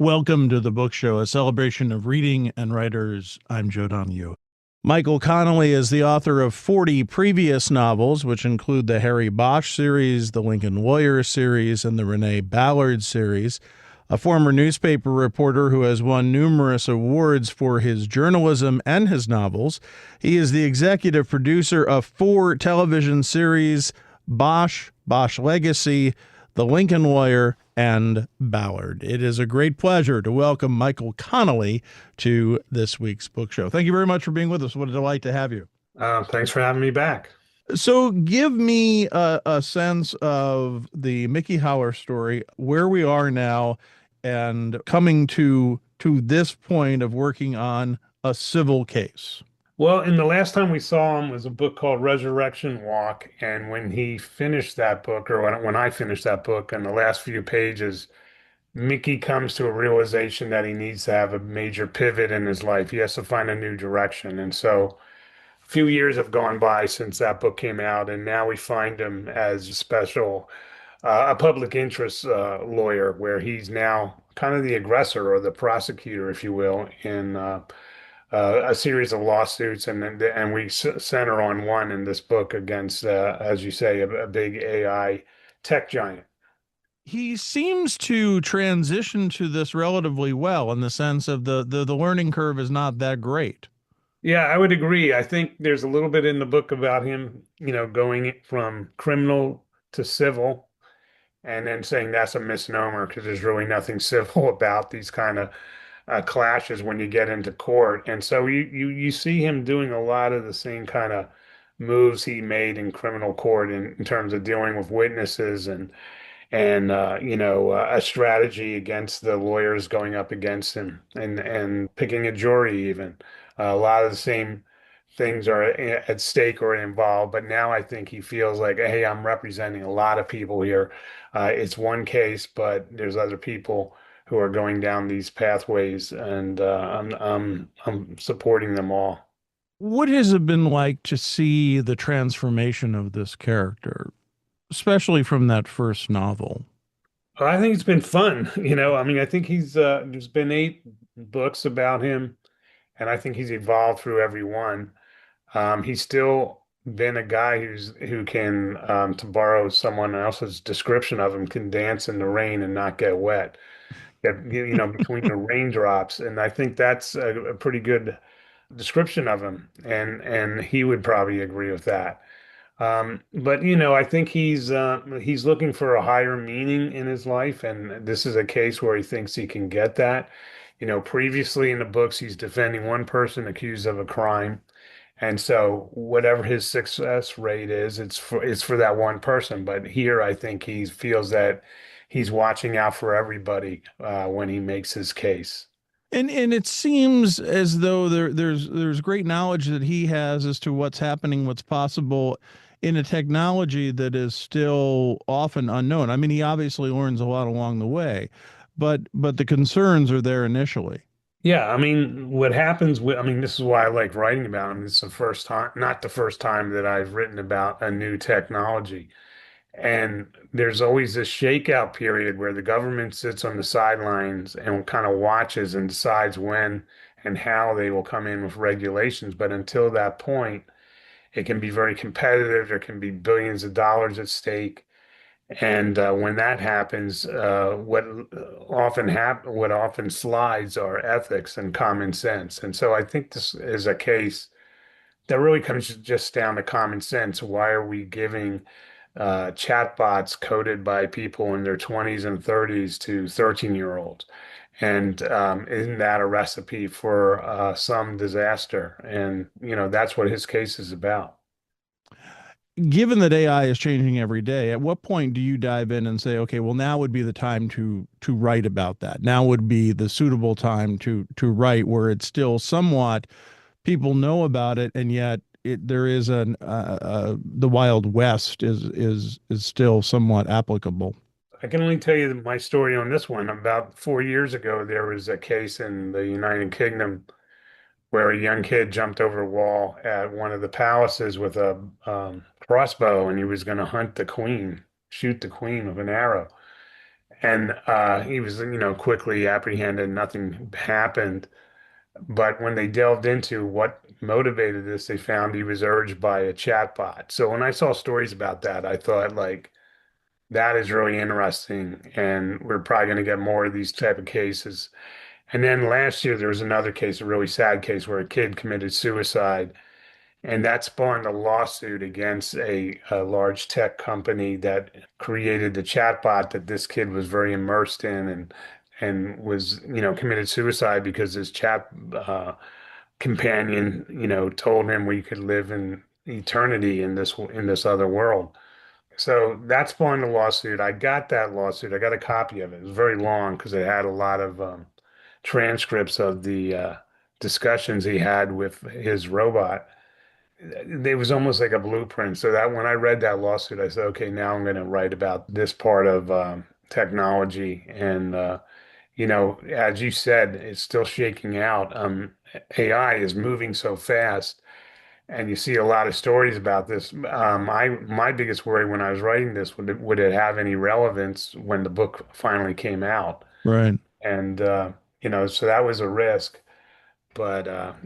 Welcome to the Book Show, a celebration of reading and writers. I'm Joe Donahue. Michael Connelly is the author of 40 previous novels, which include the Harry Bosch series, the Lincoln Lawyer series, and the Renee Ballard series. A former newspaper reporter who has won numerous awards for his journalism and his novels. He is the executive producer of 4 television series: Bosch, Bosch Legacy, The Lincoln Lawyer, and Ballard. It is a great pleasure to welcome Michael Connelly to this week's book show. Thank you very much for being with us. What a delight to have you. Thanks for having me back. So, give me a sense of the Mickey Howler story, where we are now, and coming to this point of working on a civil case. Well, in the last time we saw him was a book called Resurrection Walk, and when he finished that book, or when I finished that book, in the last few pages, Mickey comes to a realization that he needs to have a major pivot in his life. He has to find a new direction, and so a few years have gone by since that book came out, and now we find him as a public interest lawyer, where he's now kind of the aggressor or the prosecutor, if you will, in a series of lawsuits, and we center on one in this book against, as you say, a big AI tech giant. He seems to transition to this relatively well in the sense of the learning curve is not that great. Yeah, I would agree. I think there's a little bit in the book about him, going from criminal to civil, and then saying that's a misnomer because there's really nothing civil about these kind of clashes when you get into court. And so you see him doing a lot of the same kind of moves he made in criminal court in terms of dealing with witnesses and a strategy against the lawyers going up against him and picking a jury even. A lot of the same things are at stake or involved, but now I think he feels like, hey, I'm representing a lot of people here. It's one case, but there's other people who are going down these pathways, and I'm supporting them all. What has it been like to see the transformation of this character, especially from that first novel? I think it's been fun. I mean, I think there's been 8 books about him, and I think he's evolved through every one. He's still been a guy who can, to borrow someone else's description of him, can dance in the rain and not get wet. Between the raindrops, and I think that's a pretty good description of him, and he would probably agree with that. But I think he's looking for a higher meaning in his life, and this is a case where he thinks he can get that. Previously in the books, he's defending one person accused of a crime. And so whatever his success rate is, it's for that one person. But here, I think he feels that he's watching out for everybody when he makes his case. And it seems as though there's great knowledge that he has as to what's happening, what's possible in a technology that is still often unknown. I mean, he obviously learns a lot along the way, but the concerns are there initially. Yeah, I mean, what happens with, I mean, this is why I like writing about him. It's the first time, not the first time that I've written about a new technology. And there's always this shakeout period where the government sits on the sidelines and kind of watches and decides when and how they will come in with regulations. But until that point, it can be very competitive. There can be billions of dollars at stake. And when that happens, what often slides are ethics and common sense. And so I think this is a case that really comes just down to common sense. Why are we giving chatbots coded by people in their 20s and 30s to 13-year-olds? And isn't that a recipe for some disaster? And that's what his case is about. Given that AI is changing every day, at what point do you dive in and say, okay, well, now would be the time to write about that. Now would be the suitable time to write, where it's still somewhat people know about it, and yet there is the Wild West is still somewhat applicable. I can only tell you my story on this one. About 4 years ago, there was a case in the United Kingdom where a young kid jumped over a wall at one of the palaces with a crossbow, and he was going to hunt the queen, shoot the queen with an arrow. And he was, quickly apprehended. Nothing happened. But when they delved into what motivated this, they found he was urged by a chatbot. So when I saw stories about that, I thought like that is really interesting, and we're probably going to get more of these type of cases. And then last year there was another case, a really sad case, where a kid committed suicide, and that spawned a lawsuit against a large tech company that created the chatbot that this kid was very immersed in, and was, committed suicide because his chat companion, told him we could live in eternity in this other world. So that spawned a lawsuit. I got that lawsuit. I got a copy of it. It was very long because it had a lot of transcripts of the discussions he had with his robot. It was almost like a blueprint. So that when I read that lawsuit, I said, okay, now I'm going to write about this part of technology. And as you said, it's still shaking out. AI is moving so fast, and you see a lot of stories about this. My biggest worry when I was writing this, would it have any relevance when the book finally came out? Right. And so that was a risk. But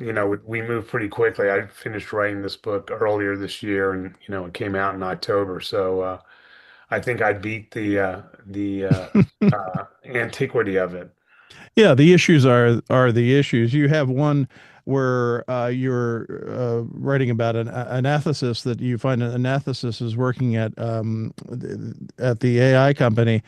we moved pretty quickly. I finished writing this book earlier this year, and it came out in October. So I think I beat the antiquity of it. Yeah, the issues are the issues. You have one where you're writing about an ethicist that you find an ethicist is working at the AI company,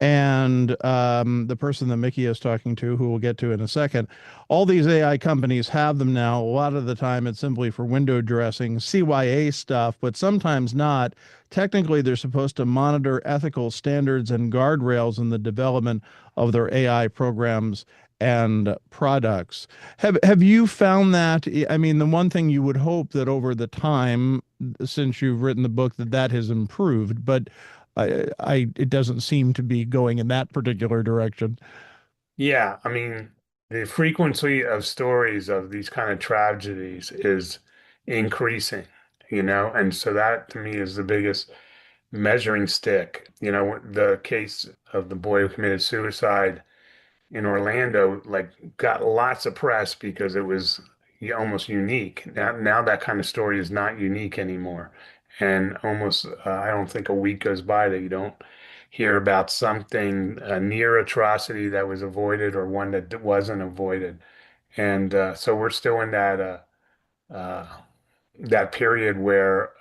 and the person that Mickey is talking to, who we'll get to in a second. All these AI companies have them now. A lot of the time, it's simply for window dressing, CYA stuff, but sometimes not. Technically, they're supposed to monitor ethical standards and guardrails in the development of their AI programs and products. Have you found that? I mean, the one thing you would hope that over the time since you've written the book that has improved, but it doesn't seem to be going in that particular direction. Yeah, I mean, the frequency of stories of these kind of tragedies is increasing, and so that to me is the biggest measuring stick. The case of the boy who committed suicide in Orlando, like, got lots of press because it was almost unique. Now that kind of story is not unique anymore. And almost, I don't think a week goes by that you don't hear about something, a near atrocity that was avoided or one that wasn't avoided. And so we're still in uh, that period where,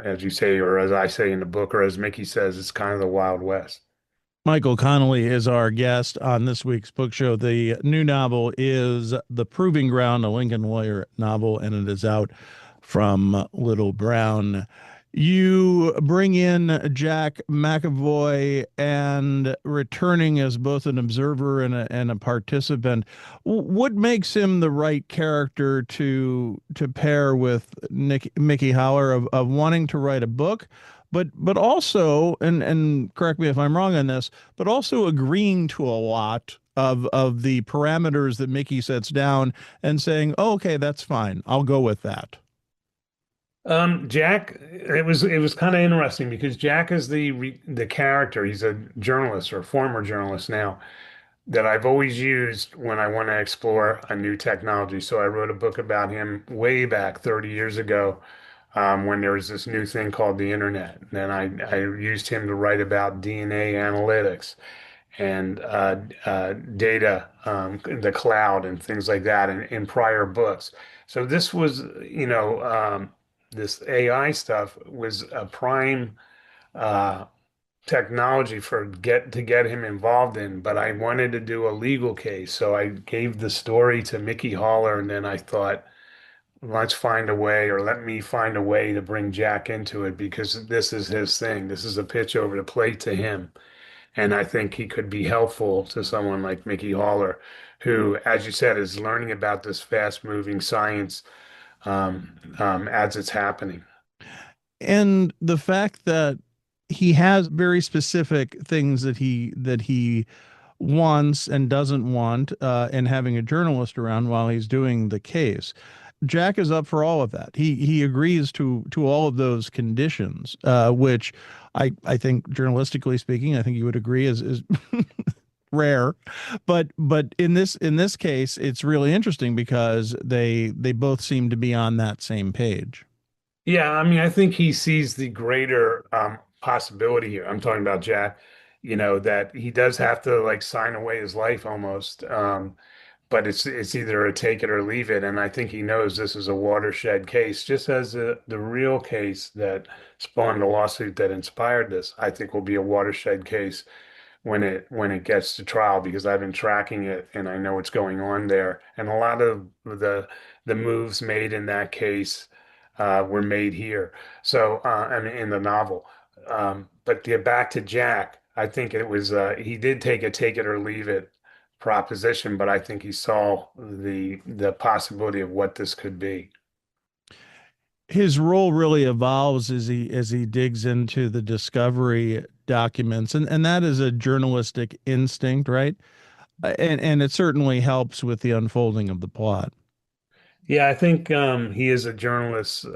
as you say, or as I say in the book, or as Mickey says, it's kind of the Wild West. Michael Connelly is our guest on this week's book show. The new novel is The Proving Ground, a Lincoln Lawyer novel, and it is out from Little Brown. You bring in Jack McAvoy and returning as both an observer and a participant. What makes him the right character to pair with Mickey Howler of wanting to write a book, but also, and correct me if I'm wrong on this, but also agreeing to a lot of the parameters that Mickey sets down and saying, oh, okay, that's fine. I'll go with that. Jack, it was kind of interesting because Jack is the character. He's a journalist or former journalist now that I've always used when I want to explore a new technology. So I wrote a book about him way back 30 years ago, when there was this new thing called the internet. And then I used him to write about DNA analytics and data, the cloud, and things like that in prior books. So this was, this AI stuff was a prime uh, technology to get him involved in. But I wanted to do a legal case, so I gave the story to Mickey Haller, and then I thought, let's find a way, or let me find a way to bring Jack into it because this is his thing. This is a pitch over the plate to him. And I think he could be helpful to someone like Mickey Haller, who, as you said, is learning about this fast-moving science as it's happening. And the fact that he has very specific things that he wants and doesn't want, and having a journalist around while he's doing the case. Jack is up for all of that. He agrees to all of those conditions, which I think journalistically speaking, I think you would agree is rare. But in this case, it's really interesting because they both seem to be on that same page. Yeah, I mean, I think he sees the greater possibility here. I'm talking about Jack, that he does have to like sign away his life almost. But it's either a take it or leave it. And I think he knows this is a watershed case, just as the real case that spawned the lawsuit that inspired this, I think will be a watershed case when it gets to trial because I've been tracking it and I know what's going on there. And a lot of the moves made in that case were made here. So I mean in the novel. But to get back to Jack, I think it was he did take a take it or leave it proposition, but I think he saw the possibility of what this could be. His role really evolves as he digs into the discovery documents, and that is a journalistic instinct, right? And it certainly helps with the unfolding of the plot. Yeah, I think he is a journalist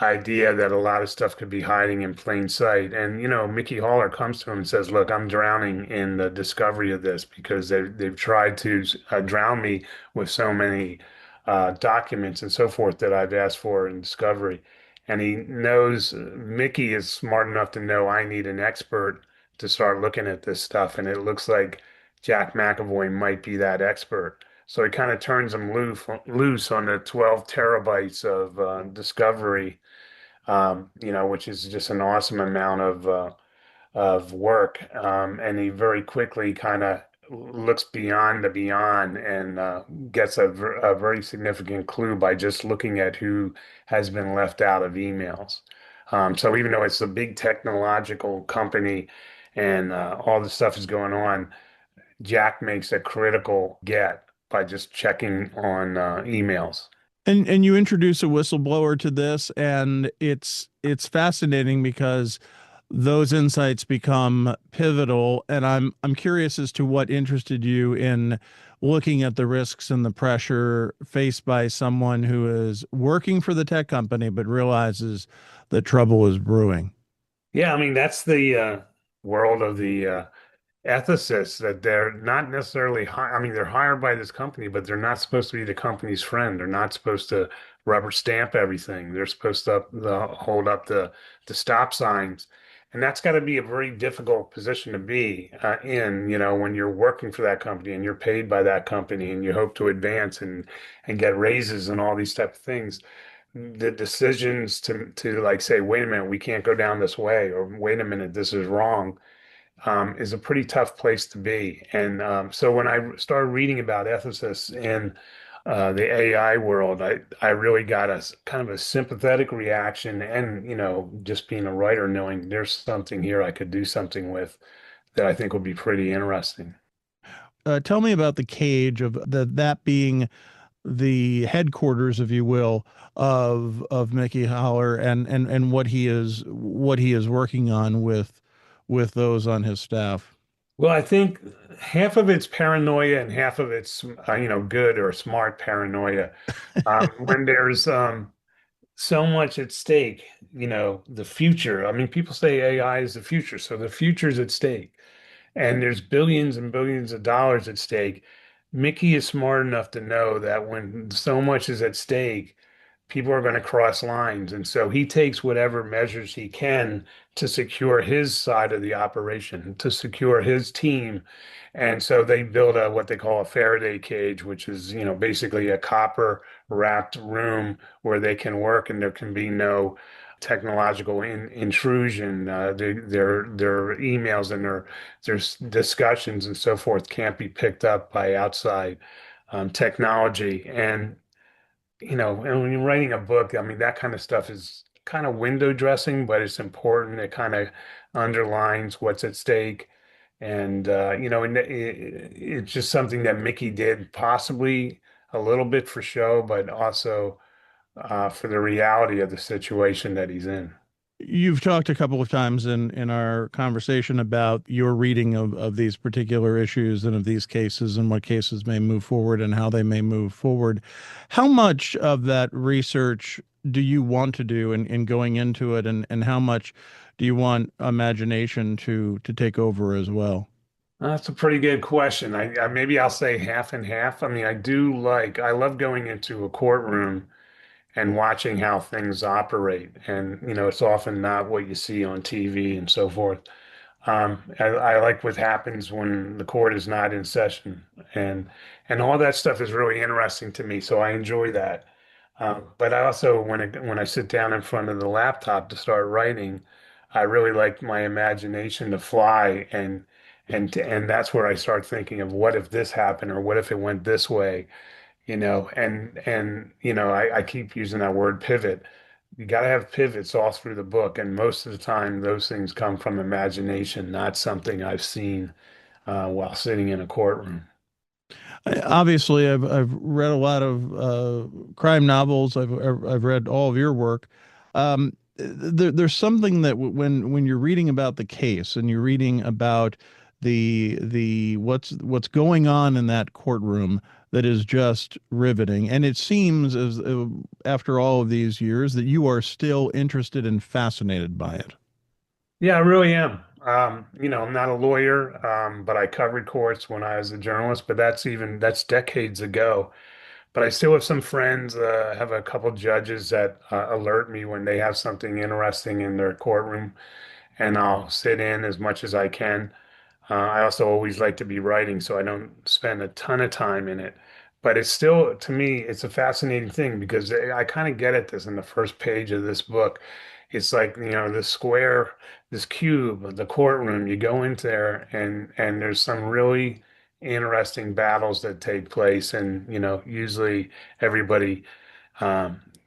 idea that a lot of stuff could be hiding in plain sight. And Mickey Haller comes to him and says, "Look, I'm drowning in the discovery of this because they've tried to drown me with so many documents and so forth that I've asked for in discovery." And he knows Mickey is smart enough to know I need an expert to start looking at this stuff, and it looks like Jack McAvoy might be that expert. So he kind of turns him loose on the 12 terabytes of discovery, which is just an awesome amount of work. And he very quickly kind of looks beyond the beyond and gets a very significant clue by just looking at who has been left out of emails. So even though it's a big technological company and all the stuff is going on, Jack makes a critical get by just checking on emails. And you introduce a whistleblower to this, and it's fascinating because those insights become pivotal. And I'm curious as to what interested you in looking at the risks and the pressure faced by someone who is working for the tech company but realizes that trouble is brewing. Yeah, I mean that's the world of the ethicists that they're not necessarily I mean, they're hired by this company, but they're not supposed to be the company's friend. They're not supposed to rubber stamp everything. They're supposed to hold up the stop signs. And that's got to be a very difficult position to be in, when you're working for that company and you're paid by that company and you hope to advance and get raises and all these type of things. The decisions to like say, wait a minute, we can't go down this way, or wait a minute, this is wrong is a pretty tough place to be. And so when I started reading about ethicists in the AI world, I really got kind of a sympathetic reaction, and just being a writer, knowing there's something here I could do something with that I think will be pretty interesting. Tell me about the cage of that being the headquarters, if you will, of Mickey Holler and what he is working on with those on his staff. Well, I think half of it's paranoia and half of it's good or smart paranoia. When there's so much at stake, the future. I mean, people say AI is the future, so the future's at stake. And there's billions and billions of dollars at stake. Mickey is smart enough to know that when so much is at stake, people are going to cross lines. And so he takes whatever measures he can to secure his side of the operation, to secure his team. And so they build what they call a Faraday cage, which is, basically a copper wrapped room where they can work and there can be no technological intrusion. Their emails and their discussions and so forth can't be picked up by outside technology. And when you're writing a book, I mean, that kind of stuff is kind of window dressing, but it's important. It kind of underlines what's at stake. And it's just something that Mickey did possibly a little bit for show, but also for the reality of the situation that he's in. You've talked a couple of times in our conversation about your reading of these particular issues and of these cases and what cases may move forward and how they may move forward. How much of that research do you want to do in going into it, and how much do you want imagination to take over as well? That's a pretty good question. Maybe I'll say half and half. I mean, I love going into a courtroom and watching how things operate. And, it's often not what you see on TV and so forth. I like what happens when the court is not in session, and and all that stuff is really interesting to me. So I enjoy that. But I also, when I sit down in front of the laptop to start writing, I really like my imagination to fly, and that's where I start thinking of what if this happened or what if it went this way, I keep using that word pivot. You got to have pivots all through the book, and most of the time, those things come from imagination, not something I've seen while sitting in a courtroom. Obviously, I've read a lot of crime novels. I've read all of your work. There's something that when you're reading about the case and you're reading about the what's going on in that courtroom, that is just riveting. And it seems as after all of these years that you are still interested and fascinated by it. Yeah, I really am. I'm not a lawyer, but I covered courts when I was a journalist, but that's decades ago. But I still have some friends, have a couple judges that alert me when they have something interesting in their courtroom, and I'll sit in as much as I can. I also always like to be writing, so I don't spend a ton of time in it. But it's still, to me, it's a fascinating thing because I kind of get at this in the first page of this book. It's like, this square, this cube, the courtroom, you go into there and there's some really interesting battles that take place. And, usually everybody,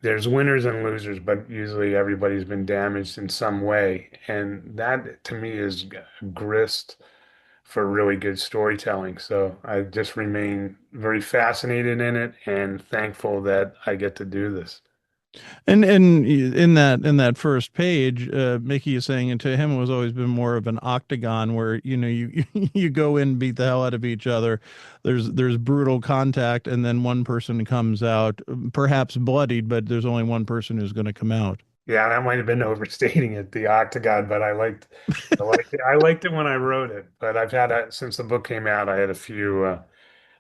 there's winners and losers, but usually everybody's been damaged in some way. And that to me is grist for really good storytelling. So I just remain very fascinated in it and thankful that I get to do this. And in that first page, Mickey is saying, and to him it was always been more of an octagon where you you go in, beat the hell out of each other. There's brutal contact, and then one person comes out, perhaps bloodied, but there's only one person who's going to come out. Yeah, that might have been overstating it, the octagon, but I liked it when I wrote it. But since the book came out, I had a few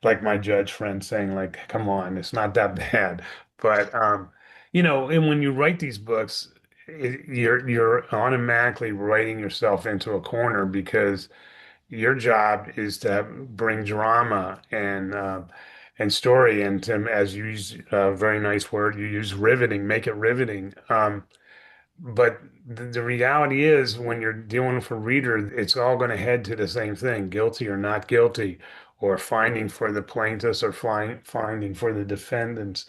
like my judge friend saying like, "Come on, it's not that bad." But and when you write these books, you're automatically writing yourself into a corner because your job is to bring drama and story, and as you use a very nice word, you use riveting, make it riveting. But the reality is, when you're dealing with a reader, it's all going to head to the same thing, guilty or not guilty, or finding for the plaintiffs or finding for the defendants.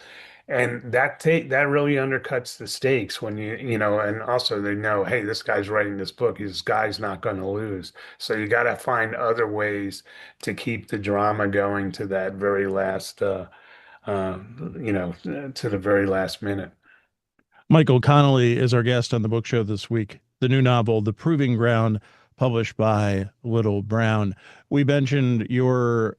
And that really undercuts the stakes when and also they know, hey, this guy's writing this book, this guy's not going to lose. So you got to find other ways to keep the drama going to that very last, uh, to the very last minute. Michael Connelly is our guest on the book show this week. The new novel, The Proving Ground, published by Little Brown. We mentioned your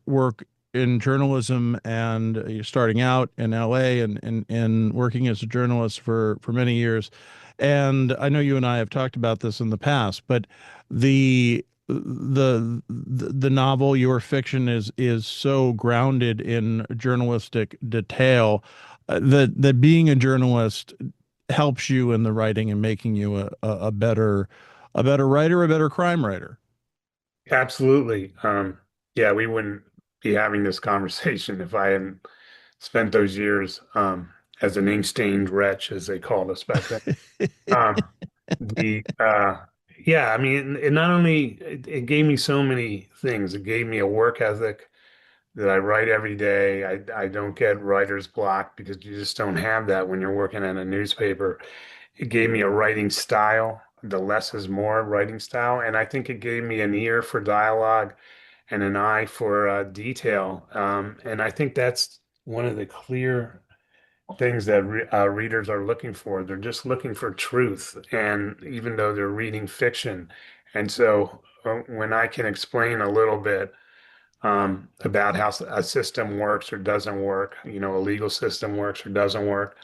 work in journalism, and you're starting out in LA and working as a journalist for many years. And I know you and I have talked about this in the past, but the novel, your fiction is so grounded in journalistic detail, that being a journalist helps you in the writing and making you a better writer, a better crime writer. Absolutely. Yeah, we wouldn't be having this conversation if I hadn't spent those years as an ink-stained wretch, as they called us back then. Um, the yeah, I mean, it not only it gave me so many things. It gave me a work ethic that I write every day. I don't get writer's block because you just don't have that when you're working at a newspaper. It gave me a writing style, the less is more writing style, and I think it gave me an ear for dialogue and an eye for detail. And I think that's one of the clear things that readers are looking for. They're just looking for truth, and even though they're reading fiction. And so when I can explain a little bit about how a system works or doesn't work, a legal system works or doesn't work,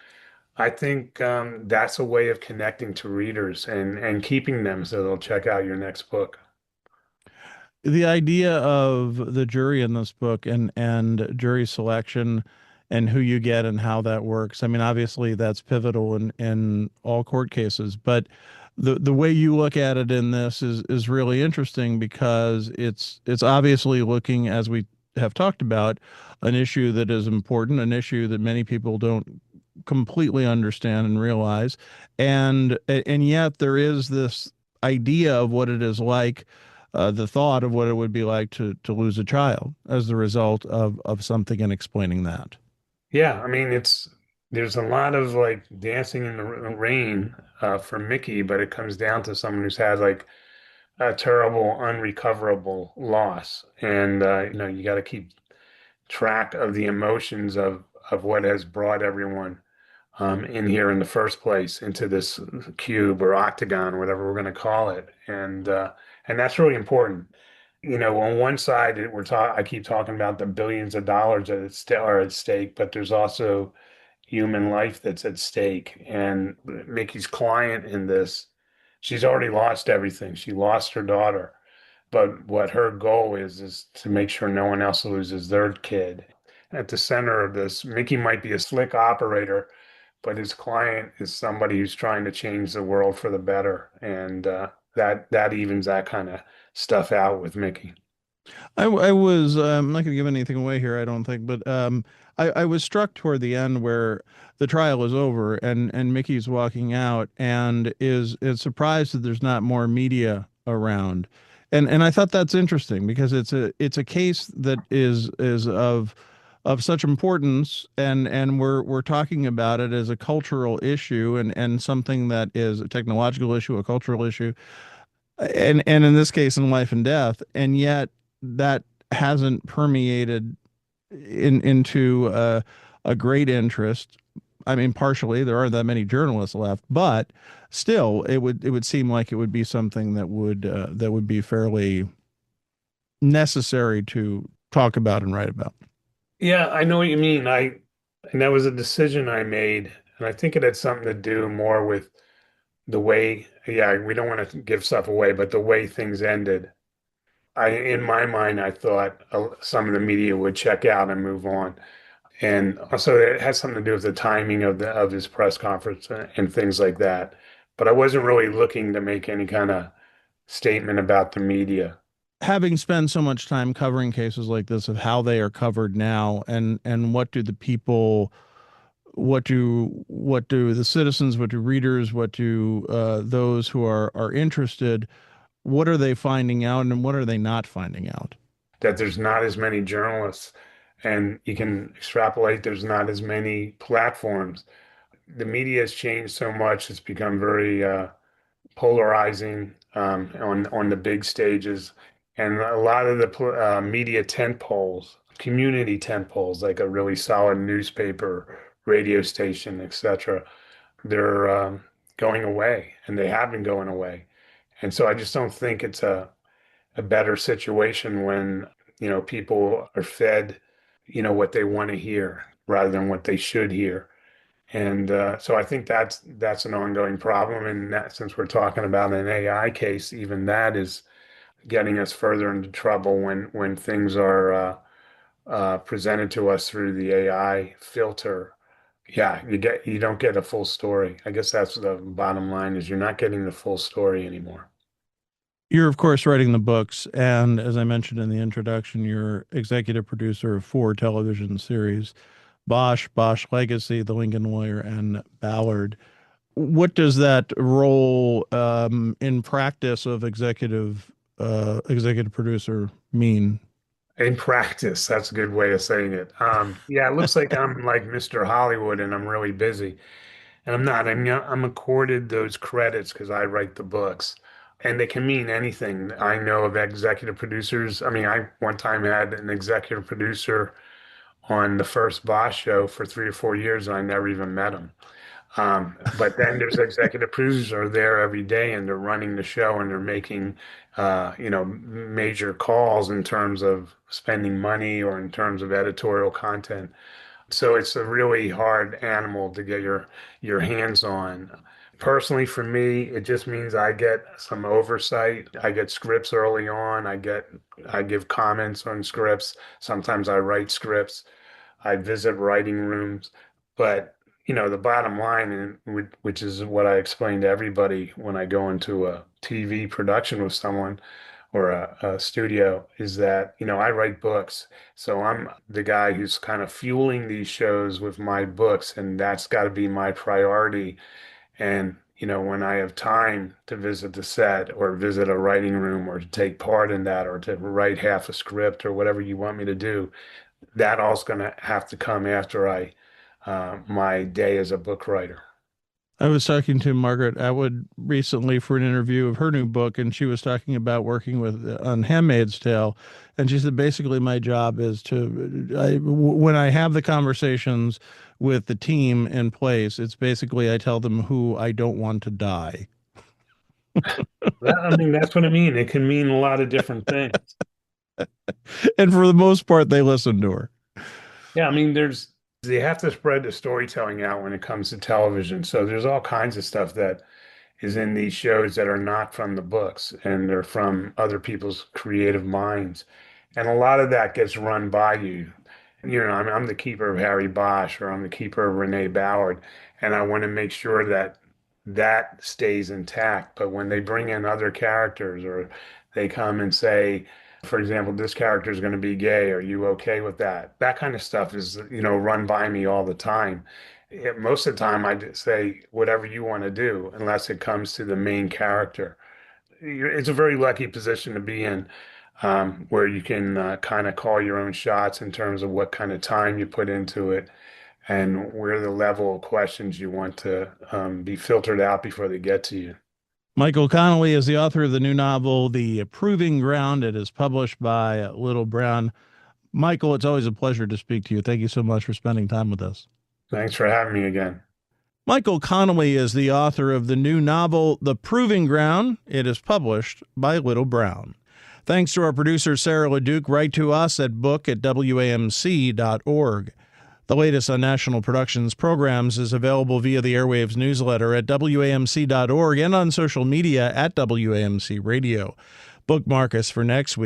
I think that's a way of connecting to readers and keeping them so they'll check out your next book. The idea of the jury in this book and jury selection and who you get and how that works. I mean, obviously that's pivotal in all court cases, but the way you look at it in this is really interesting because it's obviously looking, as we have talked about, an issue that is important, an issue that many people don't completely understand and realize, and yet there is this idea of what it is like, the thought of what it would be like to lose a child as the result of something, and explaining that. Yeah, I mean there's a lot of like dancing in the rain for Mickey, but it comes down to someone who's had like a terrible unrecoverable loss, and you got to keep track of the emotions of what has brought everyone in here in the first place into this cube or octagon, whatever we're going to call it, and that's really important. On one side, I keep talking about the billions of dollars that are at stake, but there's also human life that's at stake. And Mickey's client in this, she's already lost everything. She lost her daughter, but what her goal is to make sure no one else loses their kid. At the center of this, Mickey might be a slick operator, but his client is somebody who's trying to change the world for the better, and that evens that kind of stuff out with Mickey. I was I'm not going to give anything away here, I don't think, but I was struck toward the end where the trial is over and Mickey's walking out and is surprised that there's not more media around. And I thought that's interesting because it's a case that is of such importance, and we're talking about it as a cultural issue and something that is a technological issue, a cultural issue, and in this case in life and death, and yet that hasn't permeated into a great interest. I mean, partially there aren't that many journalists left, but still it would seem like it would be something that would be fairly necessary to talk about and write about. Yeah, I know what you mean. And that was a decision I made, and I think it had something to do more with the way, yeah, we don't want to give stuff away, but the way things ended. In my mind, I thought some of the media would check out and move on. And also it has something to do with the timing of his press conference and things like that. But I wasn't really looking to make any kind of statement about the media. Having spent so much time covering cases like this, of how they are covered now, and what do the people, what do the citizens, what do readers, what do those who are interested, what are they finding out and what are they not finding out? That there's not as many journalists, and you can extrapolate there's not as many platforms. The media has changed so much; it's become very polarizing on the big stages, and a lot of the media tent poles, community tent poles, like a really solid newspaper, radio station, etc. They're going away, and they have been going away. And so I just don't think it's a better situation when, people are fed, what they want to hear rather than what they should hear. And so I think that's an ongoing problem. And that, since we're talking about an AI case, even that is getting us further into trouble when things are presented to us through the AI filter. Yeah, you don't get a full story. I guess that's the bottom line is you're not getting the full story anymore. You're, of course, writing the books, and as I mentioned in the introduction, you're executive producer of four television series: Bosch Legacy, The Lincoln Lawyer, and Ballard. What does that role in practice of executive producer mean? In practice, that's a good way of saying it. Yeah, it looks like I'm like Mr. Hollywood and I'm really busy. And I'm not. I'm accorded those credits because I write the books. And they can mean anything. I know of executive producers. I mean, I one time had an executive producer on the first Boss show for 3 or 4 years, and I never even met him. But then there's executive producers who are there every day and they're running the show and they're making, major calls in terms of spending money or in terms of editorial content. So it's a really hard animal to get your hands on. Personally, for me, it just means I get some oversight. I get scripts early on. I give comments on scripts. Sometimes I write scripts. I visit writing rooms. But, the bottom line, and which is what I explain to everybody when I go into a TV production with someone or a studio, is that, I write books. So I'm the guy who's kind of fueling these shows with my books, and that's got to be my priority. And, when I have time to visit the set or visit a writing room or to take part in that or to write half a script or whatever you want me to do, that all's going to have to come after my day as a book writer. I was talking to Margaret Atwood recently for an interview of her new book, and she was talking about working with on Handmaid's Tale, and she said basically my job is when I have the conversations with the team in place, it's basically I tell them who I don't want to die. I mean, that's what I mean. It can mean a lot of different things. And for the most part, they listen to her. Yeah, I mean, they have to spread the storytelling out when it comes to television. So there's all kinds of stuff that is in these shows that are not from the books and they're from other people's creative minds. And a lot of that gets run by you. I'm the keeper of Harry Bosch or I'm the keeper of Renee Ballard, and I want to make sure that that stays intact. But when they bring in other characters or they come and say, for example, this character is going to be gay, are you okay with that? That kind of stuff is, run by me all the time. Most of the time, I just say whatever you want to do, unless it comes to the main character. It's a very lucky position to be in, where you can kind of call your own shots in terms of what kind of time you put into it and where the level of questions you want to be filtered out before they get to you. Michael Connelly is the author of the new novel, The Proving Ground. It is published by Little Brown. Michael, it's always a pleasure to speak to you. Thank you so much for spending time with us. Thanks for having me again. Michael Connelly is the author of the new novel, The Proving Ground. It is published by Little Brown. Thanks to our producer, Sarah LeDuc. Write to us at book@wamc.org. The latest on National Productions programs is available via the Airwaves newsletter at wamc.org and on social media at WAMC Radio. Bookmark us for next week.